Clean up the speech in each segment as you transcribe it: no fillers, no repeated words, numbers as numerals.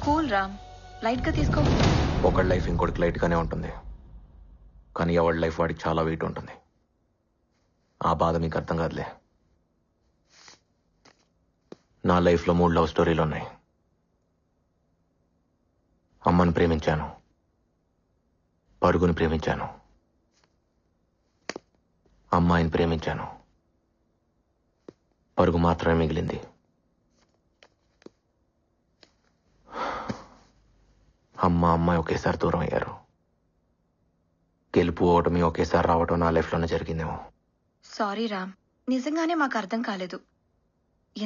Cool Ram, light గా తీసుకో. ఒకళ్ళ లైఫ్ ఇంకోటికి లైట్ గానే ఉంటుంది, కానీ ఎవరి లైఫ్ వాడికి చాలా వెయిట్ ఉంటుంది. ఆ బాధ మీకు అర్థం కాదులే. నా లైఫ్లో 3 లవ్ స్టోరీలు ఉన్నాయి. అమ్మని ప్రేమించాను, పరుగుని ప్రేమించాను, అమ్మాయిని ప్రేమించాను. పరుగు మాత్రమే మిగిలింది. అమ్మాయి ఒకేసారి దూరం అయ్యారు. గెలుపు ఓటమి ఒకేసారి రావటం నా లైఫ్లోనే జరిగిందేమో. సారీ రామ్, నిజంగానే మాకు అర్థం కాలేదు.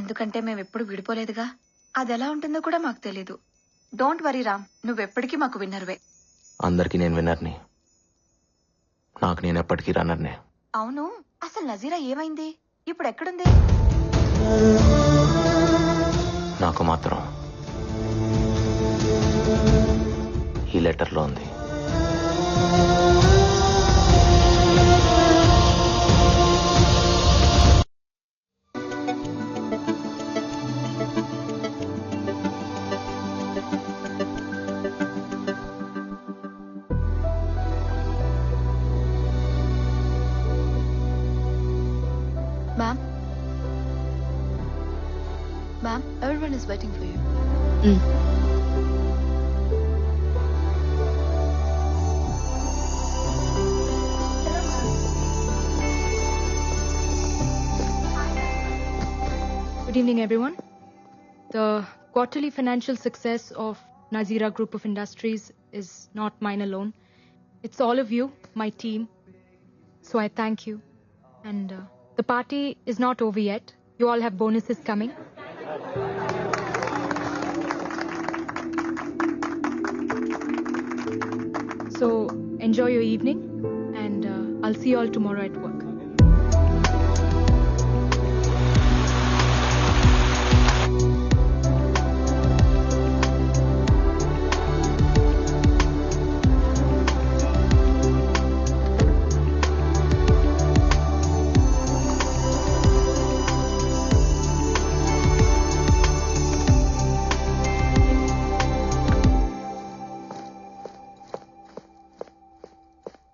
ఎందుకంటే మేమెప్పుడు విడిపోలేదుగా. అది ఎలా ఉంటుందో కూడా మాకు తెలీదు. డోంట్ వరీ రామ్, నువ్వెప్పటికీ మాకు విన్నర్వే. అందరికీ నేను విన్నర్ని, నాకు నేను ఎప్పటికీ రన్నర్నే. అవును, అసలు నజీరా ఏమైంది? ఇప్పుడు ఎక్కడుంది? నాకు మాత్రం ఈ లెటర్లో ఉంది. Ma'am, everyone is waiting for you. Good evening, everyone. The quarterly financial success of Nazira Group of Industries is not mine alone. It's all of you, my team. So I thank you. And the party is not over yet. You all have bonuses coming. So enjoy your evening, and I'll see you all tomorrow at work.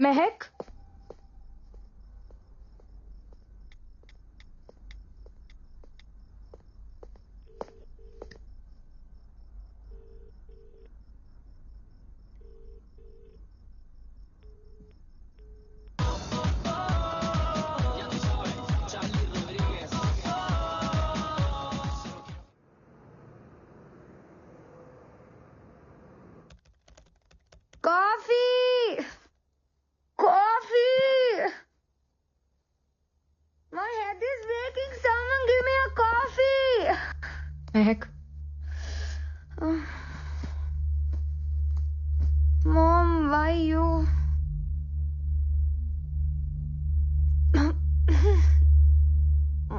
Mehak? Coffee! Coffee! My head is breaking. Someone give me a coffee! Mehak? Mom, why you?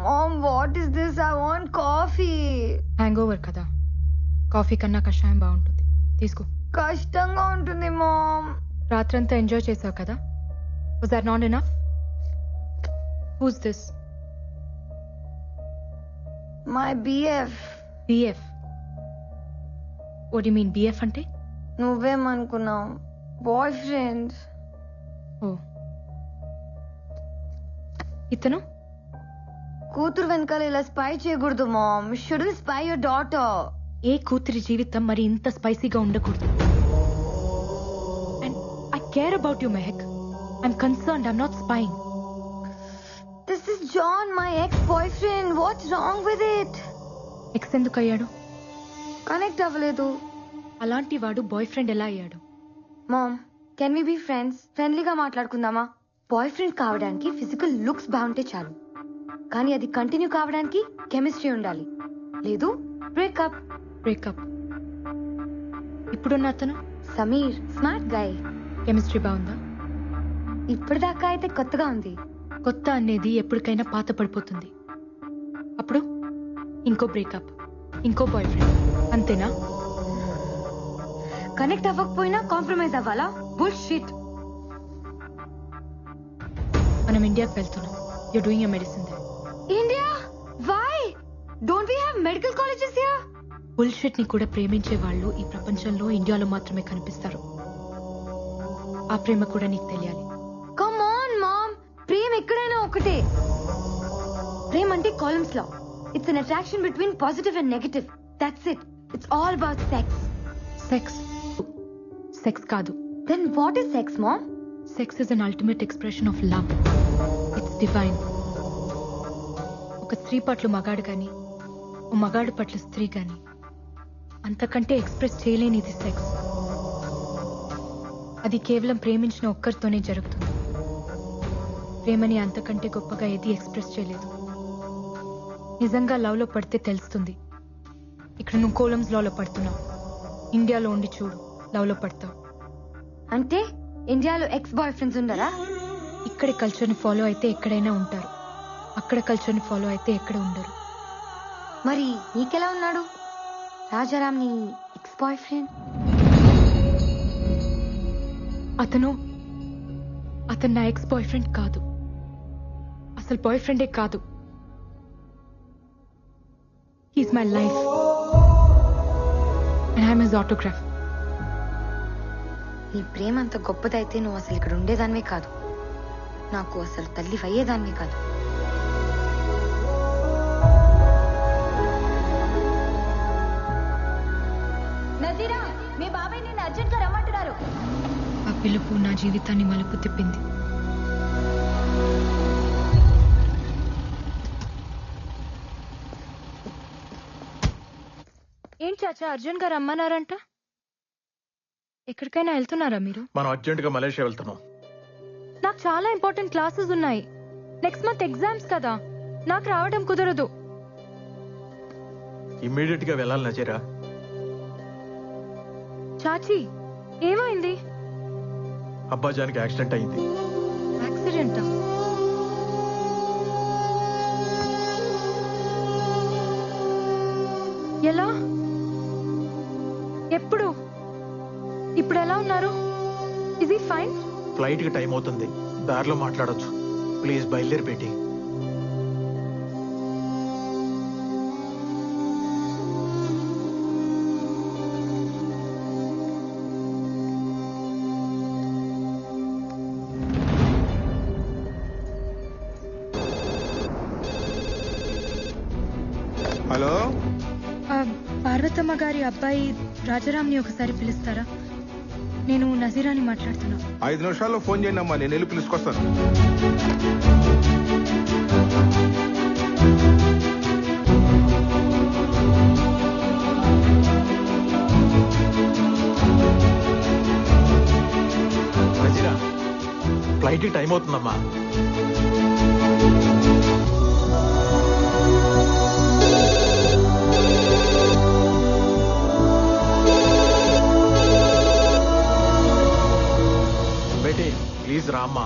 Mom, what is this? I want coffee. Hangover kada. Coffee కన్నా కషాయం బాగుంటుంది. తీసుకో. కష్టంగా ఉంటుంది ma'am. రాత్రంతా enjoy చేసావు కదా. Was that not enough? Who's this? My BF. BF. What do you mean BF అంటే? నువ్వేమనుకున్నావు? Boyfriend. ఓ. ఇతను? కూతురు వెనకాల ఇలా స్పై చేయకూడదు mom. Shouldn't spy your daughter. ఏ కూతురి జీవితం మరి ఇంత స్పైసీగా ఉండకూడదు. And I care about you Mehak. I'm concerned. I'm not spying. This is John, my ex-boyfriend. What's wrong with it? Ex ఎందుకు అయ్యాడు? కనెక్ట్ అవ్వలేదు. అలాంటి వాడు బాయ్ ఫ్రెండ్ ఎలా అయ్యాడు? Mom, can we be friends? ఫ్రెండ్లీగా మాట్లాడుకుందామా? బాయ్ ఫ్రెండ్ కావడానికి ఫిజికల్ లుక్స్ బాగుంటే చాలు, కానీ అది కంటిన్యూ కావడానికి కెమిస్ట్రీ ఉండాలి. లేదు బ్రేకప్. బ్రేకప్. ఇప్పుడున్న అతను సమీర్, స్మార్ట్ గై. కెమిస్ట్రీ బాగుందా? ఇప్పటిదాకా అయితే కొత్తగా ఉంది. కొత్త అనేది ఎప్పటికైనా పాత పడిపోతుంది. అప్పుడు ఇంకో బ్రేకప్, ఇంకో బాయ్ ఫ్రెండ్, అంతేనా? కనెక్ట్ అవ్వకపోయినా కాంప్రమైజ్ అవ్వాలా? బుల్షిట్. మనం ఇండియాకి వెళ్తున్నాం. You doing a medicine there. India? Why? Don't we have medical colleges here? Bullshit ని కూడా ప్రేమించే వాళ్ళు ఈ ప్రపంచంలో ఇండియాలో మాత్రమే కనిపిస్తారు. ఆ ప్రేమ కూడా నీకు తెలియాలి. కమ్ ఆన్ మామ్, ప్రేమ ఎక్కడైనా ఒకటే. ప్రేమ అంటే కాలమ్స్ లా. It's an attraction between positive and negative. That's it. It's all about sex. Sex sex కాదు. Then what is sex mom? Sex is an ultimate expression of love. It's divine. ఒక స్త్రీ పట్ల మగాడు గాని, ఓ మగాడు పట్ల స్త్రీ గాని అంతకంటే ఎక్స్ప్రెస్ చేయలేనిది సెక్స్. అది కేవలం ప్రేమించిన ఒక్కరితోనే జరుగుతుంది. ప్రేమని అంతకంటే గొప్పగా ఏది ఎక్స్ప్రెస్ చేయలేదు. నిజంగా లవ్ లో పడితే తెలుస్తుంది. ఇక్కడ నువ్వు కోలమ్స్ లో పడుతున్నావు. ఇండియాలో ఉండి చూడు, లవ్ లో పడతావు. అంటే ఇండియాలో ఎక్స్ బాయ్ ఫ్రెండ్స్ ఉండరా? ఇక్కడి కల్చర్ ని ఫాలో అయితే ఎక్కడైనా ఉంటారు. అక్కడ కల్చర్ ని ఫాలో అయితే ఎక్కడ ఉండరు. మరి నీకెలా ఉన్నాడు రాజారాం, నీ ఎక్స్ బాయ్ ఫ్రెండ్? అతను నా ఎక్స్ బాయ్ ఫ్రెండ్ కాదు. అసలు బాయ్ ఫ్రెండే కాదు. He's my life and I'm his autograph. నీ ప్రేమ అంత గొప్పదైతే నువ్వు అసలు ఇక్కడ ఉండేదానివే కాదు. నాకు అసలు తల్లి అయ్యేదానివే కాదు. నజీరా, మీ బాబాయ్ నిన్ను అర్జెంట్ గా రమ్మంటున్నారు. ఆ పిలుపు నా జీవితాన్ని మలుపు తిప్పింది. ఏం చాచా అర్జున్ గారు రమ్మన్నారంట? ఎక్కడికైనా వెళ్తున్నారా మీరు? మనం అర్జెంట్ గా మలేషియా వెళ్తున్నాం. నాకు చాలా ఇంపార్టెంట్ క్లాసెస్ ఉన్నాయి. నెక్స్ట్ మంత్ ఎగ్జామ్స్ కదా, నాకు రావడం కుదరదు. ఇమ్మీడియట్ గా వెళ్ళాలి నజీరా. చాచి, ఏమైంది? అబ్బాజానికి యాక్సిడెంట్ అయింది. యాక్సిడెంటా? ఎలా? ఎప్పుడు? ఇప్పుడు ఎలా ఉన్నారు? Is he fine? ఫ్లైట్ కి టైం అవుతుంది, దారిలో మాట్లాడొచ్చు. ప్లీజ్ బయలుదేరి పెట్టి. హలో, పార్వతమ్మ గారి అబ్బాయి రాజారాంని ఒకసారి పిలుస్తారా? నేను నజీరాని మాట్లాడుతున్నా. 5 నిమిషాల్లో ఫోన్ చేయండి అమ్మా, నేను వెళ్ళి పిలుచుకొస్తాను. నజీరా, ఫ్లైట్ కి టైం అవుతుందమ్మా. బేటీ ప్లీజ్ రామ్మా.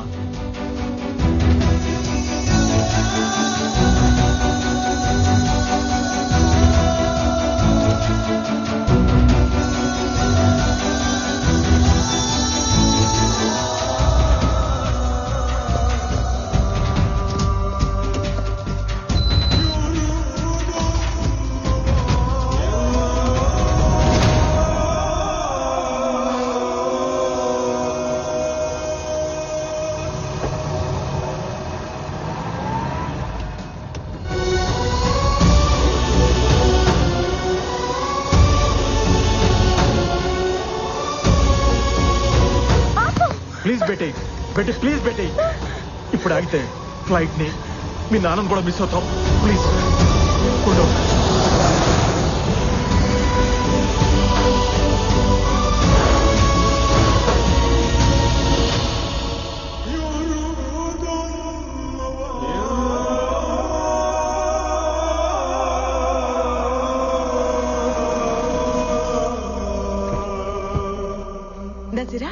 Please Beti, Beti please Beti. ఇప్పుడు ఆగితే ఫ్లైట్ ని మీ నాన్నను కూడా మిస్ అవుతాం. Please cool. నజీరా,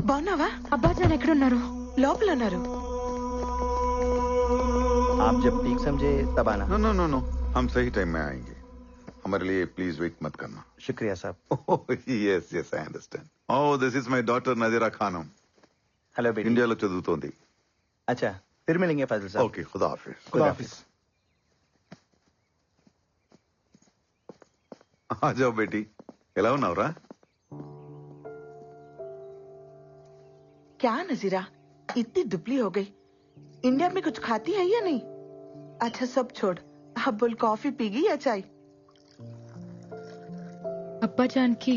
బాగున్నావా? అబ్బాజాన్ ఎక్కడున్నారు? లోపల ఉన్నారు. आप जब ठीक समझे तब आना. नो नो नो नो, हम सही टाइम में आएंगे. हमारे लिए प्लीज वेट मत करना. शुक्रिया साहब. yes yes, I understand. Oh, this is my daughter Nazira Khanum. Hello बेटी. ఇండియాలో చదువుతోంది. अच्छा, फिर मिलेंगे फाजिल साहब. ఓకే, ఖుదా హాఫిజ్. खुदा हाफिज. ఆజావ్ బేటీ ఎలా ఉన్నావురా? क्या नजीरा, इतनी दुबली हो गई। इंडिया में कुछ खाती है या नहीं? अच्छा सब छोड़, अब बोल कॉफी पीगी या चाय? అబ్బాజాన్కి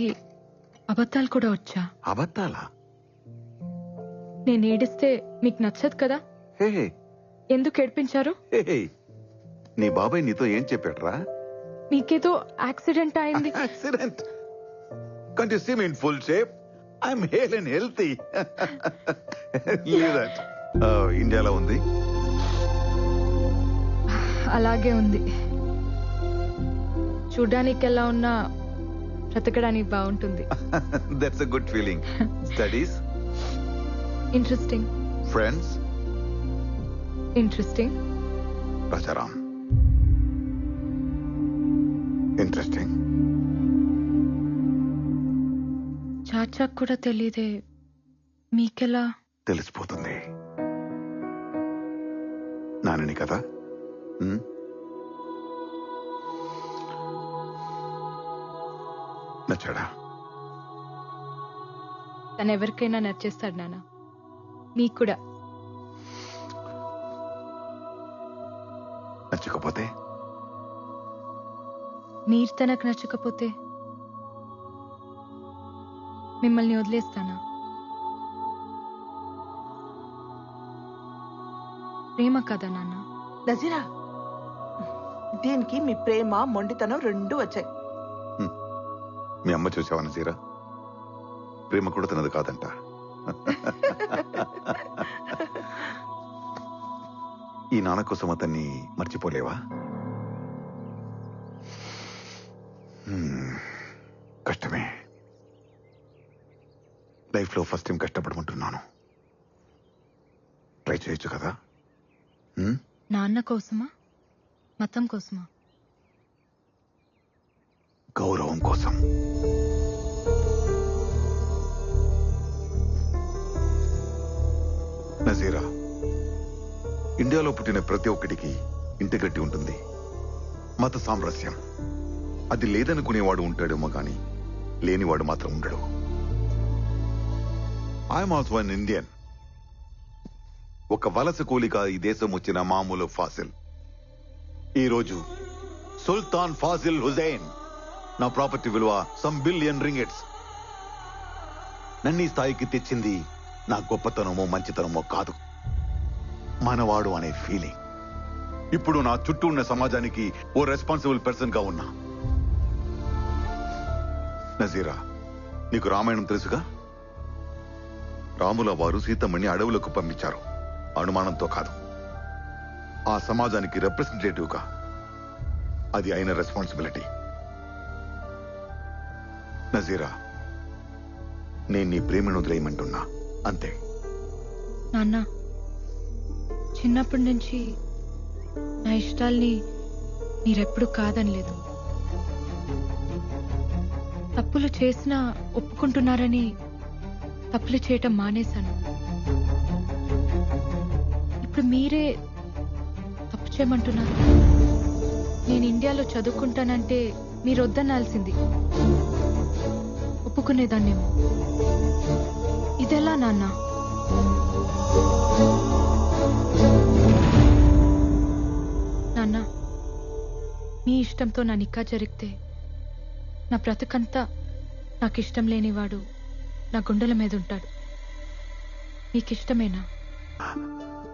అబద్ధాలు కూడా వచ్చా? అబద్ధాలా? నేను ఏడిస్తే మీకు నచ్చదు కదా? హే ఎందుకు ఏడిపించారు? హే, నీ బాబాయ్ నీతో ఏం చెప్పాడ్రా? మీకేదో యాక్సిడెంట్ అయింది. Accident? Can't you see me in full shape? I'm hale and healthy. Leave that. ఇండియాలో ఉంది. అలాగే ఉంది. చూడ్డానికి ఎలా ఉన్నా బ్రతకడానికి బాగుంటుంది. That's a good feeling. Studies? Interesting. Friends? Interesting. Rajaram interesting. చాచాకు కూడా తెలీదే, మీకెలా? తెలిసిపోతుంది. నానని కదా. నచ్చాడా? తను ఎవరికైనా నచ్చేస్తాడు నాన్న, మీకు కూడా. నచ్చకపోతే? మీరు తనకు నచ్చకపోతే మిమ్మల్ని వదిలేస్తానా? ప్రేమ కదా నాన్న. నజీరా, దీనికి మీ ప్రేమ మొండితనం రెండు వచ్చాయి. మీ అమ్మ చూసావా నజీరా? ప్రేమ కూడా తనది కాదంట. ఈ నాన్న కోసం అతన్ని మర్చిపోలేవా? కష్టమే. లైఫ్ లో ఫస్ట్ టైం కష్టపడమంటున్నాను. ట్రై చేయొచ్చు కదా? నాన్న కోసమా, మతం కోసమా? గౌరవం కోసం. నజీరా, ఇండియాలో పుట్టిన ప్రతి ఒక్కడికి ఇంటి గట్టి ఉంటుంది. మత సామరస్యం అది లేదనుకునేవాడు ఉంటాడేమో గాని లేనివాడు మాత్రం ఉండడు. I'm also an Indian. ఒక వలస కూలిగా ఈ దేశం వచ్చిన మామూలు ఫాసిల్. ఈరోజు సుల్తాన్ ఫాజిల్ హుజైన్. నా ప్రాపర్టీ విలువ సమ్ బిలియన్ రింగిట్స్. నన్ను ఈ స్థాయికి తెచ్చింది నా గొప్పతనమో మంచితనమో కాదు, మనవాడు అనే ఫీలింగ్. ఇప్పుడు నా చుట్టూ ఉన్న సమాజానికి ఓ రెస్పాన్సిబుల్ పర్సన్ గా ఉన్నా. నజీరా, నీకు రామాయణం తెలుసుగా? రాముల వారు సీతమ్మని అడవులకు పంపించారు, అనుమానంతో కాదు. ఆ సమాజానికి రిప్రజెంటేటివ్ గా. అది ఆయన రెస్పాన్సిబిలిటీ. నజీరా, నేను నీ ప్రేమను వదిలేయమంటున్నా, అంతే. నాన్న, చిన్నప్పటి నుంచి నా ఇష్టాల్ని మీరెప్పుడు కాదనలేదు. తప్పులు చేసినా ఒప్పుకుంటున్నారని తప్పులు చేయటం మానేశాను. ఇప్పుడు మీరే తప్పు చేయమంటున్నారు. నేను ఇండియాలో చదువుకుంటానంటే మీరు వద్దనాల్సింది. ఒప్పుకునేదాన్నేమో. ఇదెలా నాన్న? నాన్న, మీ ఇష్టంతో నా నిక్కా జరిగితే నా బ్రతుకంతా నాకిష్టం లేనివాడు నా గుండెల మీద ఉంటాడు. మీకిష్టమేనా?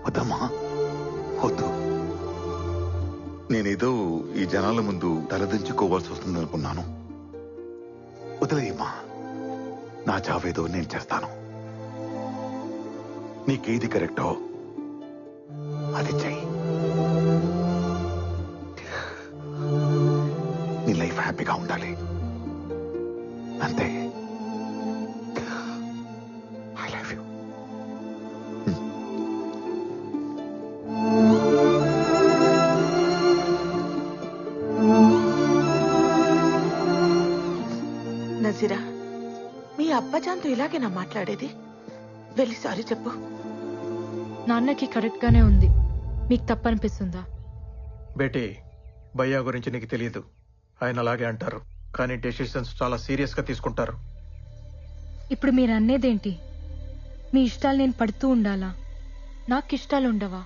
వద్దమ్మా, వద్దు. నేనేదో ఈ జనాల ముందు తలదించుకోవాల్సి వస్తుందనుకున్నాను. వదిలేయమ్మా, నా చావేదో నేను చేస్తాను. నీకేది కరెక్టో అది చెయ్యి. నీ లైఫ్ హ్యాపీగా ఉండాలి, అంతే. I love you. నజీరా, మీ అబ్బజాన్తో ఇలాగేనా మాట్లాడేది? వెళ్ళి సారీ చెప్పు. నాన్నకి కరెక్ట్ గానే ఉంది, మీకు తప్పనిపిస్తుందా? బేటీ, భయ్యా గురించి నీకు తెలియదు. ఆయన అలాగే అంటారు. కానీ డెసిషన్స్ చాలా సీరియస్ గా తీసుకుంటారు. ఇప్పుడు మీరు అనేదేంటి? మీ ఇష్టాలు నేను పడుతూ ఉండాలా? నాకు ఇష్టాలు ఉండవా?